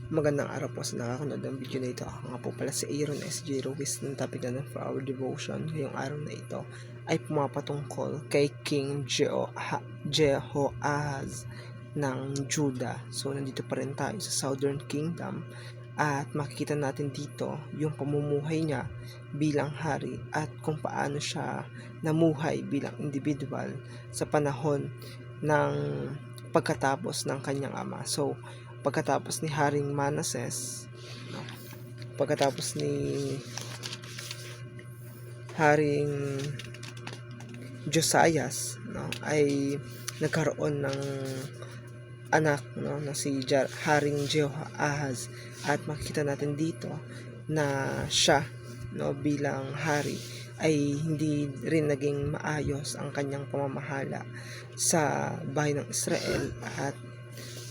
Magandang araw po sa nakakanood ng video na ito. Ako nga po pala si Aaron S.J. Ruiz ng topic natin for our devotion. Ngayong araw na ito ay pumapatungkol kay King Jehoahaz ng Judah. So nandito pa rin tayo sa Southern Kingdom at makikita natin dito yung pamumuhay niya bilang hari at kung paano siya namuhay bilang individual sa panahon ng pagkatapos ng kanyang ama. So pagkatapos ni Haring Manases, no? Pagkatapos ni Haring Josias, no, ay nagkaroon ng anak, no, na si Haring Jehoahaz, at makikita natin dito na siya, no, bilang hari ay hindi rin naging maayos ang kanyang pamamahala sa bahay ng Israel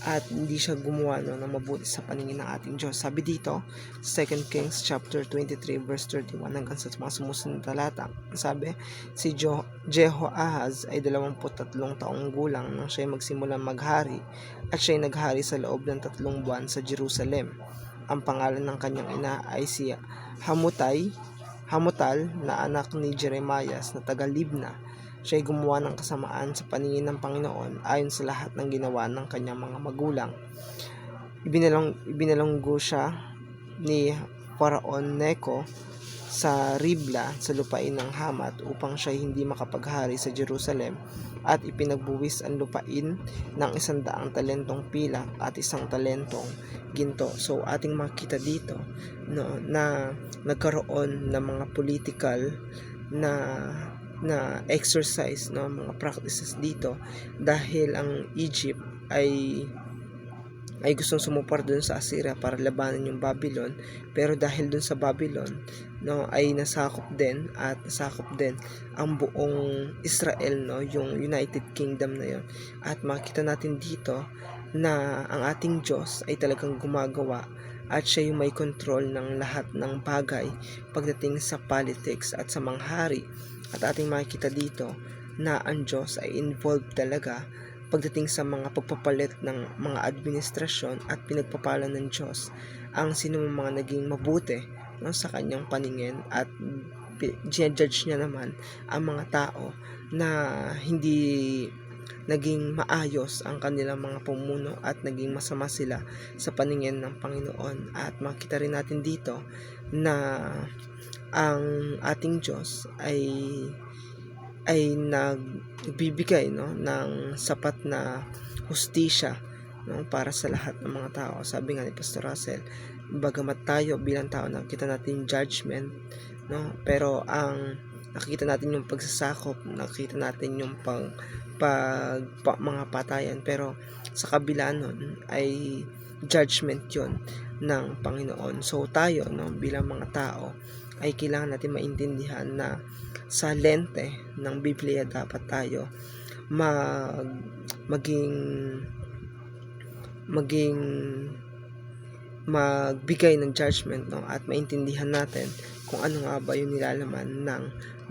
at hindi siya gumawa, no, ng mabuti sa paningin ng ating Diyos. Sabi dito, 2 Kings chapter 23 verse 31 hanggang sa mga sumusunod na talata. Sabi, si Jehoahaz ay 23 taong gulang nang siya magsimulang maghari, at siya ay naghari sa loob ng 3 buwan sa Jerusalem. Ang pangalan ng kanyang ina ay si Hamutal na anak ni Jeremias na taga Libna. Siya ay gumawa ng kasamaan sa paningin ng Panginoon ayon sa lahat ng ginawa ng kanyang mga magulang. Ibinalanggo siya ni Faraon Neco sa Ribla sa lupain ng Hamat upang siya hindi makapaghari sa Jerusalem, at ipinagbuwis ang lupain ng 100 talentong pilak at 1 talentong ginto. So ating makita dito, no, na nagkaroon ng mga political na exercise, no, mga practices dito, dahil ang Egypt ay gustong sumuport dun sa Assyria para labanan yung Babylon, pero dahil dun sa Babylon, no, ay nasakop din ang buong Israel, no, yung United Kingdom na yon. At makita natin dito na ang ating Diyos ay talagang gumagawa at siya yung may control ng lahat ng bagay pagdating sa politics at sa manghari. At ating makikita dito na ang Diyos ay involved talaga pagdating sa mga pagpapalit ng mga administrasyon, at pinagpapala ng Diyos ang sino mga naging mabuti, no, sa kanyang paningin, at judge niya naman ang mga tao na hindi naging maayos ang kanilang mga pumuno at naging masama sila sa paningin ng Panginoon. At makita rin natin dito na ang ating Diyos ay nagbibigay, no, ng sapat na hustisya, no, para sa lahat ng mga tao. Sabi nga ni Pastor Russell, bagamat tayo bilang tao nakita natin judgment, no, pero ang nakita natin yung pagsasakop, nakita natin yung mga patayan, pero sa kabila nun ay judgment yon ng Panginoon. So tayo, no, bilang mga tao ay kailangan natin maintindihan na sa lente ng Biblia dapat tayo magbigay ng judgment, no, at maintindihan natin kung ano nga ba yung nilalaman ng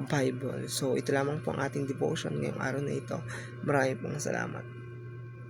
Bible. So ito lamang po ang ating devotion ngayong araw na ito. Maraming pong salamat.